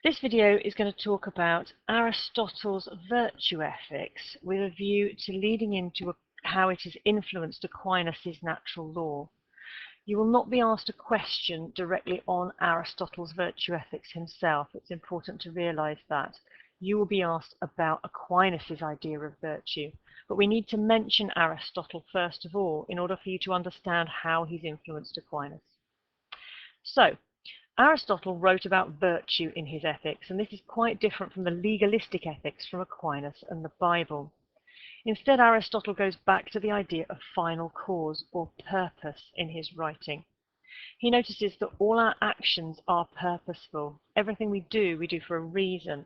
This video is going to talk about Aristotle's virtue ethics with a view to leading into how it has influenced Aquinas' natural law. You will not be asked a question directly on Aristotle's virtue ethics himself. It's important to realize that. You will be asked about Aquinas' idea of virtue. But we need to mention Aristotle first of all in order for you to understand how he's influenced Aquinas. So, Aristotle wrote about virtue in his ethics, and this is quite different from the legalistic ethics from Aquinas and the Bible. Instead, Aristotle goes back to the idea of final cause or purpose in his writing. He notices that all our actions are purposeful. Everything we do for a reason.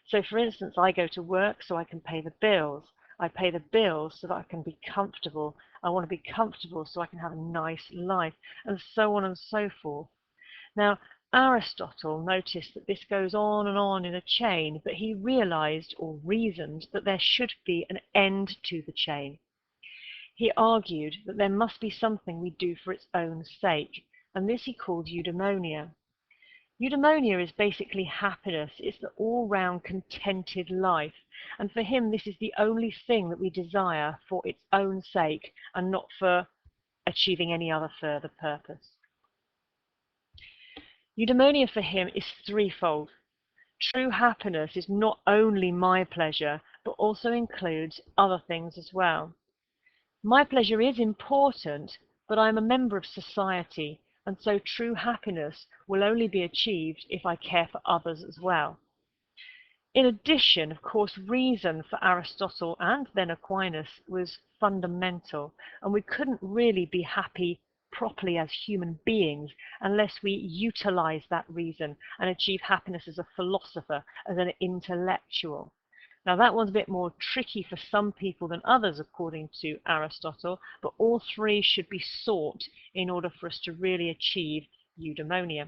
So, for instance, I go to work so I can pay the bills. I pay the bills so that I can be comfortable. I want to be comfortable so I can have a nice life, and so on and so forth. Now, Aristotle noticed that this goes on in a chain, but he realized or reasoned that there should be an end to the chain. He argued that there must be something we do for its own sake, and this he called eudaimonia. Eudaimonia is basically happiness. It's the all-round contented life, and for him this is the only thing that we desire for its own sake and not for achieving any other further purpose. Eudaimonia for him is threefold. True happiness is not only my pleasure, but also includes other things as well. My pleasure is important, but I'm a member of society, and so true happiness will only be achieved if I care for others as well. In addition, of course, reason for Aristotle and then Aquinas was fundamental, and we couldn't really be happy properly as human beings unless we utilize that reason and achieve happiness as a philosopher, as an intellectual. Now that one's a bit more tricky for some people than others according to Aristotle, but all three should be sought in order for us to really achieve eudaimonia.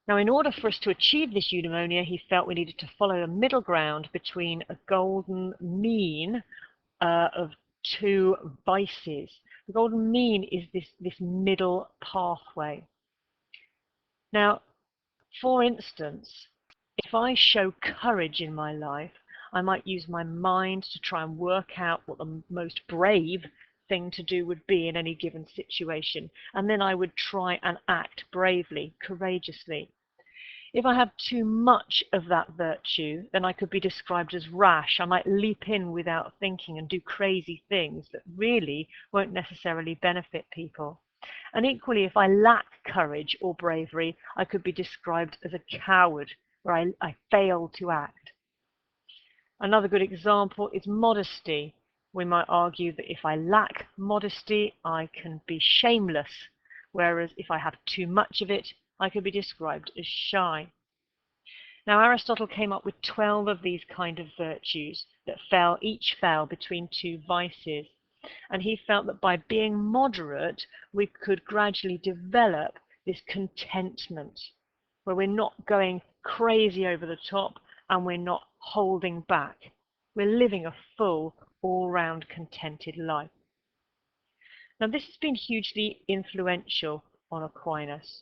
Now, in order for us to achieve this eudaimonia, he felt we needed to follow a middle ground between a golden mean of two vices. The golden mean is this middle pathway. Now, for instance, if I show courage in my life, I might use my mind to try and work out what the most brave thing to do would be in any given situation, and then I would try and act bravely, courageously. If I have too much of that virtue, then I could be described as rash. I might leap in without thinking and do crazy things that really won't necessarily benefit people. And equally, if I lack courage or bravery, I could be described as a coward, where I fail to act. Another good example is modesty. We might argue that if I lack modesty, I can be shameless, whereas if I have too much of it, I could be described as shy. Now, Aristotle came up with 12 of these kind of virtues that each fell between two vices. And he felt that by being moderate, we could gradually develop this contentment, where we're not going crazy over the top and we're not holding back. We're living a full, all-round contented life. Now, this has been hugely influential on Aquinas.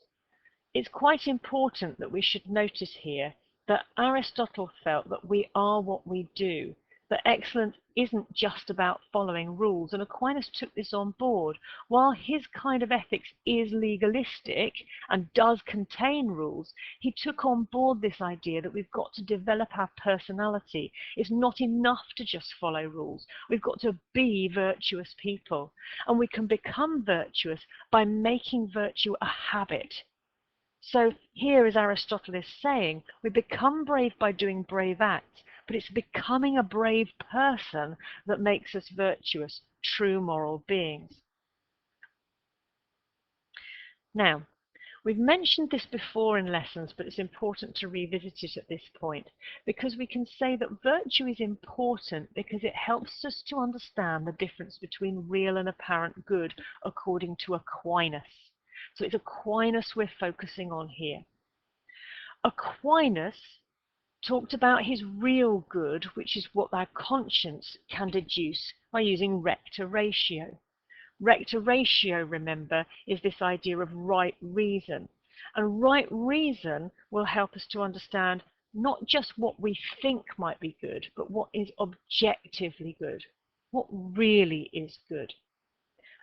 It's quite important that we should notice here that Aristotle felt that we are what we do, that excellence isn't just about following rules, and Aquinas took this on board. While his kind of ethics is legalistic and does contain rules, he took on board this idea that we've got to develop our personality. It's not enough to just follow rules. We've got to be virtuous people, and we can become virtuous by making virtue a habit. So here, as Aristotle is saying, we become brave by doing brave acts, but it's becoming a brave person that makes us virtuous, true moral beings. Now, we've mentioned this before in lessons, but it's important to revisit it at this point, because we can say that virtue is important because it helps us to understand the difference between real and apparent good according to Aquinas. So it's Aquinas we're focusing on here. Aquinas talked about his real good, which is what our conscience can deduce by using rector ratio. Rector ratio, remember, is this idea of right reason. And right reason will help us to understand not just what we think might be good, but what is objectively good, what really is good.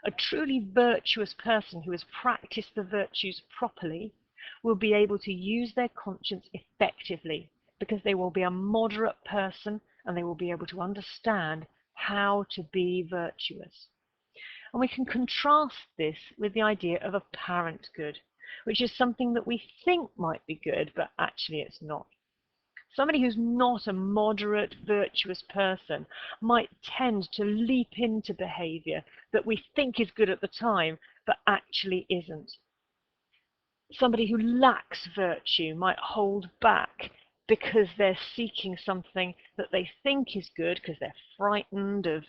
A truly virtuous person who has practiced the virtues properly will be able to use their conscience effectively, because they will be a moderate person and they will be able to understand how to be virtuous. And we can contrast this with the idea of apparent good, which is something that we think might be good, but actually it's not. Somebody who's not a moderate, virtuous person might tend to leap into behavior that we think is good at the time, but actually isn't. Somebody who lacks virtue might hold back because they're seeking something that they think is good, because they're frightened of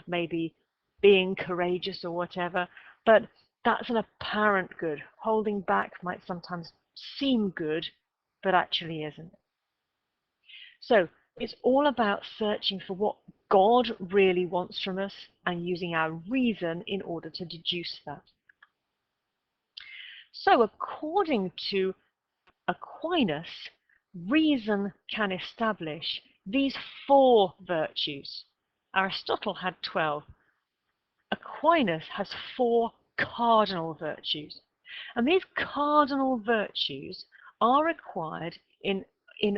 maybe being courageous or whatever, but that's an apparent good. Holding back might sometimes seem good, but actually isn't. So it's all about searching for what God really wants from us and using our reason in order to deduce that. So according to Aquinas, reason can establish these 4 virtues. Aristotle had 12. Aquinas has 4 cardinal virtues. And these cardinal virtues are required in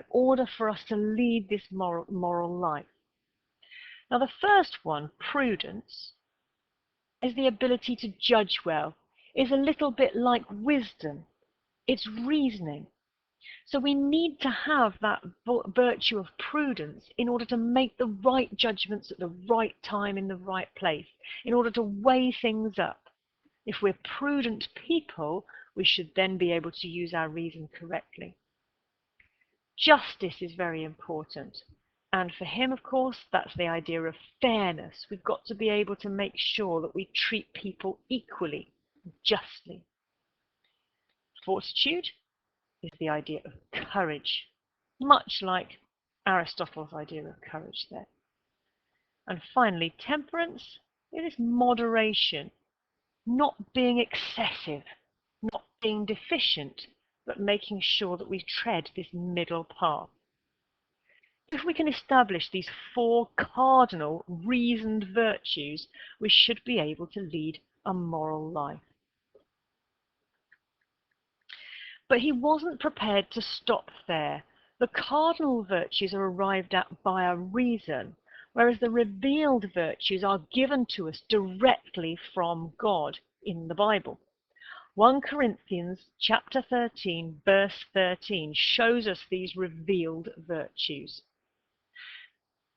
order for us to lead this moral life. Now, the first one, prudence, is the ability to judge well. It's a little bit like wisdom. It's reasoning. So we need to have that virtue of prudence in order to make the right judgments at the right time in the right place, in order to weigh things up. If we're prudent people, we should then be able to use our reason correctly. Justice is very important. And for him, of course, that's the idea of fairness. We've got to be able to make sure that we treat people equally, justly. Fortitude is the idea of courage, much like Aristotle's idea of courage there. And finally, temperance is moderation, not being excessive, not being deficient, but making sure that we tread this middle path. If we can establish these 4 cardinal reasoned virtues, we should be able to lead a moral life. But he wasn't prepared to stop there. The cardinal virtues are arrived at by a reason, whereas the revealed virtues are given to us directly from God in the Bible. 1 Corinthians chapter 13, verse 13 shows us these revealed virtues.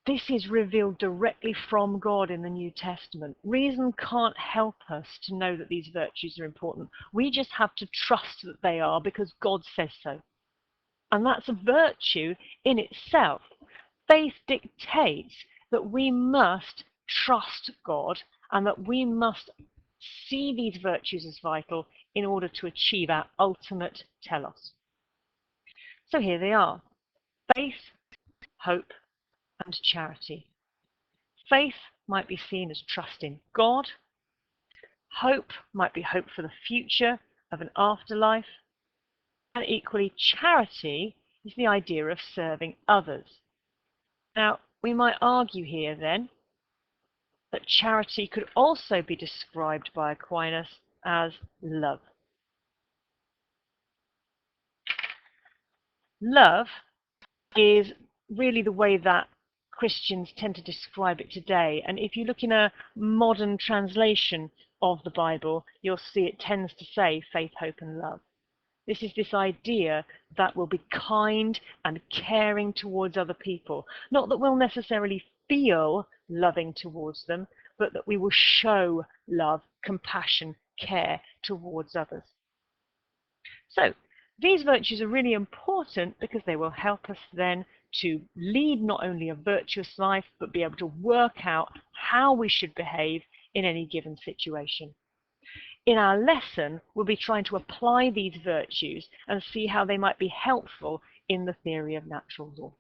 This is revealed directly from God in the New Testament. Reason can't help us to know that these virtues are important. We just have to trust that they are because God says so. And that's a virtue in itself. Faith dictates that we must trust God and that we must see these virtues as vital in order to achieve our ultimate telos. So here they are: faith, hope, and charity. Faith might be seen as trust in God. Hope might be hope for the future of an afterlife. And equally, charity is the idea of serving others. Now, we might argue here then that charity could also be described by Aquinas as love. Love is really the way that Christians tend to describe it today. And if you look in a modern translation of the Bible, you'll see it tends to say faith, hope, and love. This is this idea that we'll be kind and caring towards other people. Not that we'll necessarily feel loving towards them, but that we will show love, compassion, care towards others. So these virtues are really important because they will help us then to lead not only a virtuous life, but be able to work out how we should behave in any given situation. In our lesson, we'll be trying to apply these virtues and see how they might be helpful in the theory of natural law.